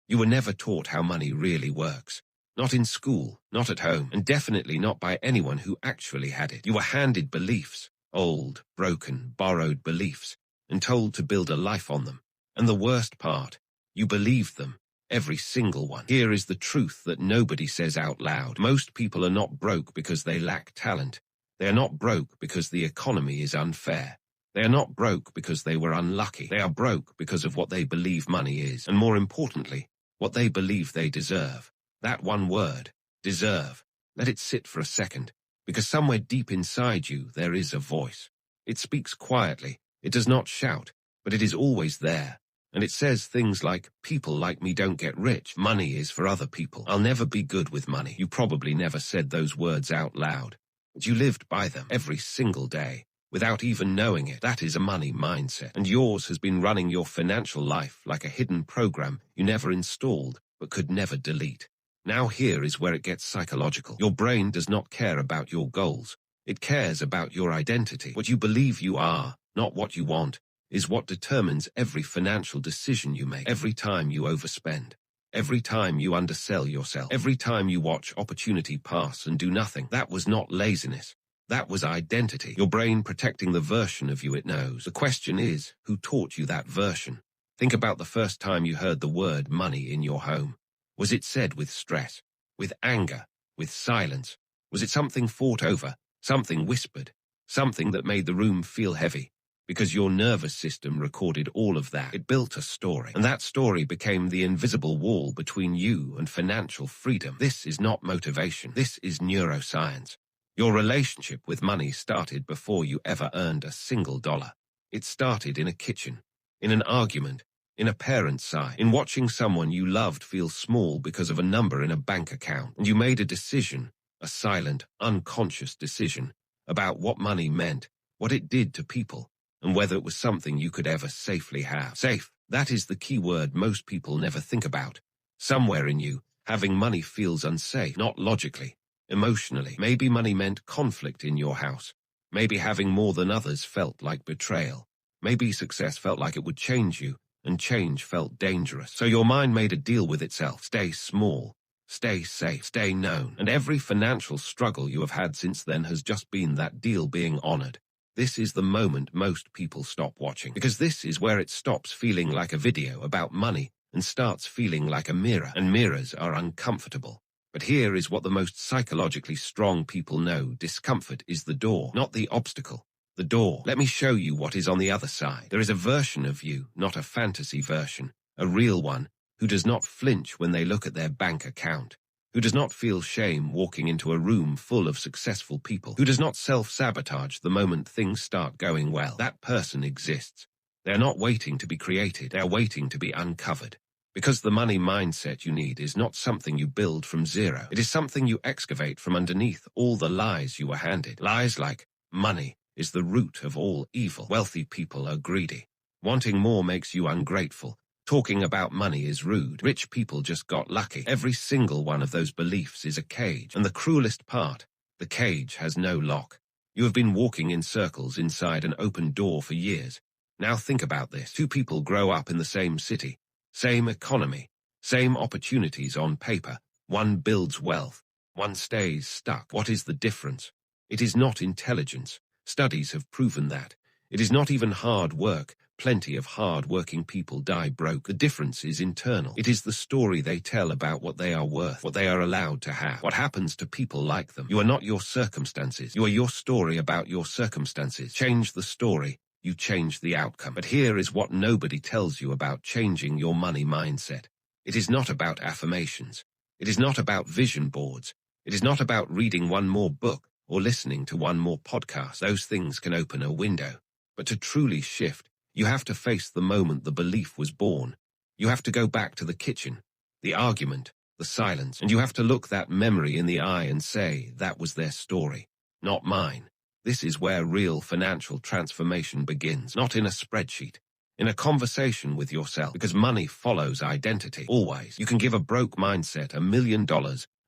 You were never taught how money really works. Not in school, not at home, and definitely not by anyone who actually had it. You were handed beliefs, old, broken, borrowed beliefs, and told to build a life on them. And the worst part, you believed them, every single one. Here is the truth that nobody says out loud. Most people are not broke because they lack talent. They are not broke because the economy is unfair. They are not broke because they were unlucky. They are broke because of what they believe money is, and more importantly, what they believe they deserve. That one word, deserve. Let it sit for a second, because somewhere deep inside you there is a voice. It speaks quietly, it does not shout, but it is always there. And it says things like, people like me don't get rich. Money is for other people. I'll never be good with money. You probably never said those words out loud, but you lived by them every single day, without even knowing it. That is a money mindset. And yours has been running your financial life like a hidden program you never installed, but could never delete. Now here is where it gets psychological. Your brain does not care about your goals. It cares about your identity. What you believe you are, not what you want, is what determines every financial decision you make. Every time you overspend, every time you undersell yourself, every time you watch opportunity pass and do nothing. That was not laziness. That was identity. Your brain protecting the version of you it knows. The question is, who taught you that version? Think about the first time you heard the word money in your home. Was it said with stress, with anger, with silence? Was it something fought over, something whispered, something that made the room feel heavy? Because your nervous system recorded all of that. It built a story, and that story became the invisible wall between you and financial freedom. This is not motivation. This is neuroscience. Your relationship with money started before you ever earned a single dollar. It started in a kitchen, in an argument, in a parent's sigh, in watching someone you loved feel small because of a number in a bank account. And you made a decision, a silent, unconscious decision, about what money meant, what it did to people, and whether it was something you could ever safely have. Safe, that is the key word most people never think about. Somewhere in you, having money feels unsafe, not logically, emotionally. Maybe money meant conflict in your house. Maybe having more than others felt like betrayal. Maybe success felt like it would change you, and change felt dangerous. So your mind made a deal with itself. Stay small, stay safe, stay known. And every financial struggle you have had since then has just been that deal being honored. This is the moment most people stop watching, because this is where it stops feeling like a video about money and starts feeling like a mirror, and mirrors are uncomfortable. But here is what the most psychologically strong people know. Discomfort is the door, not the obstacle. The door. Let me show you what is on the other side. There is a version of you, not a fantasy version, a real one, who does not flinch when they look at their bank account, who does not feel shame walking into a room full of successful people, who does not self-sabotage the moment things start going well. That person exists. They are not waiting to be created. They are waiting to be uncovered. Because the money mindset you need is not something you build from zero. It is something you excavate from underneath all the lies you were handed. Lies like, money is the root of all evil. Wealthy people are greedy. Wanting more makes you ungrateful. Talking about money is rude. Rich people just got lucky. Every single one of those beliefs is a cage. And the cruelest part, the cage has no lock. You have been walking in circles inside an open door for years. Now think about this. Two people grow up in the same city, same economy, same opportunities on paper. One builds wealth, one stays stuck. What is the difference? It is not intelligence. Studies have proven that. It is not even hard work. Plenty of hard-working people die broke. The difference is internal. It is the story they tell about what they are worth, what they are allowed to have, what happens to people like them. You are not your circumstances. You are your story about your circumstances. Change the story, you change the outcome. But here is what nobody tells you about changing your money mindset. It is not about affirmations. It is not about vision boards. It is not about reading one more book or listening to one more podcast. Those things can open a window. But to truly shift, you have to face the moment the belief was born. You have to go back to the kitchen, the argument, the silence, and you have to look that memory in the eye and say, that was their story, not mine. This is where real financial transformation begins, not in a spreadsheet, in a conversation with yourself, because money follows identity, always. You can give a broke mindset $1 million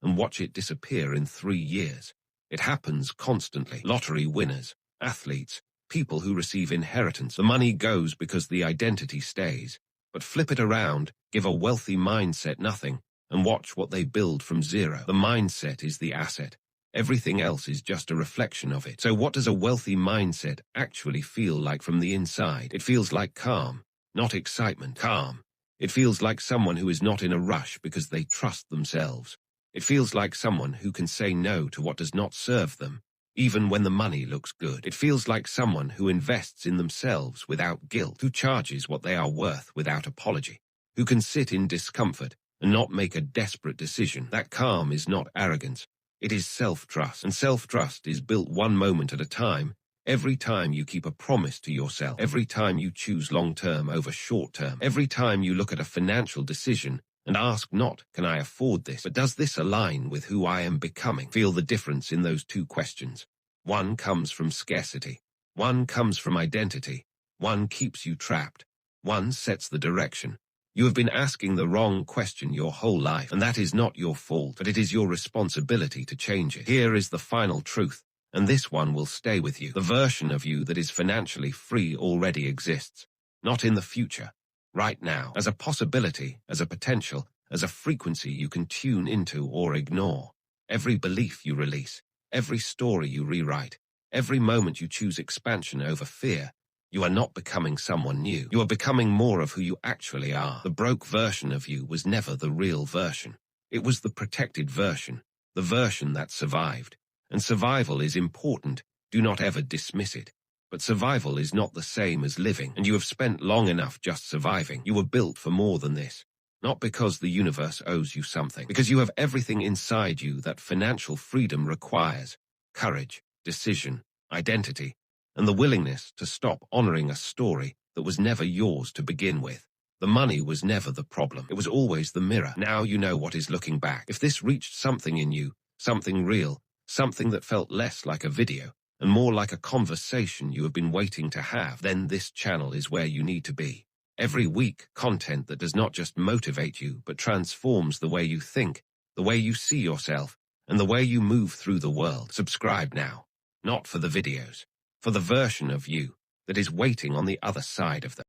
and watch it disappear in 3 years. It happens constantly. Lottery winners, athletes, people who receive inheritance. The money goes because the identity stays. But flip it around, give a wealthy mindset nothing, and watch what they build from zero. The mindset is the asset. Everything else is just a reflection of it. So what does a wealthy mindset actually feel like from the inside? It feels like calm, not excitement. Calm. It feels like someone who is not in a rush because they trust themselves. It feels like someone who can say no to what does not serve them, even when the money looks good. It feels like someone who invests in themselves without guilt, who charges what they are worth without apology, who can sit in discomfort and not make a desperate decision. That calm is not arrogance. It is self-trust, and self-trust is built one moment at a time. Every time you keep a promise to yourself, every time you choose long-term over short-term, every time you look at a financial decision and ask not, can I afford this, but does this align with who I am becoming? Feel the difference in those two questions. One comes from scarcity. One comes from identity. One keeps you trapped. One sets the direction. You have been asking the wrong question your whole life, and that is not your fault, but it is your responsibility to change it. Here is the final truth, and this one will stay with you. The version of you that is financially free already exists, not in the future, right now, as a possibility, as a potential, as a frequency you can tune into or ignore. Every belief you release, every story you rewrite, every moment you choose expansion over fear, you are not becoming someone new. You are becoming more of who you actually are. The broke version of you was never the real version. It was the protected version, the version that survived. And survival is important. Do not ever dismiss it. But survival is not the same as living, and you have spent long enough just surviving. You were built for more than this. Not because the universe owes you something, because you have everything inside you that financial freedom requires: courage, decision, identity, and the willingness to stop honoring a story that was never yours to begin with. The money was never the problem. It was always the mirror. Now you know what is looking back. If this reached something in you, something real, something that felt less like a video and more like a conversation you have been waiting to have, then this channel is where you need to be. Every week, content that does not just motivate you, but transforms the way you think, the way you see yourself, and the way you move through the world. Subscribe now. Not for the videos, for the version of you that is waiting on the other side of them.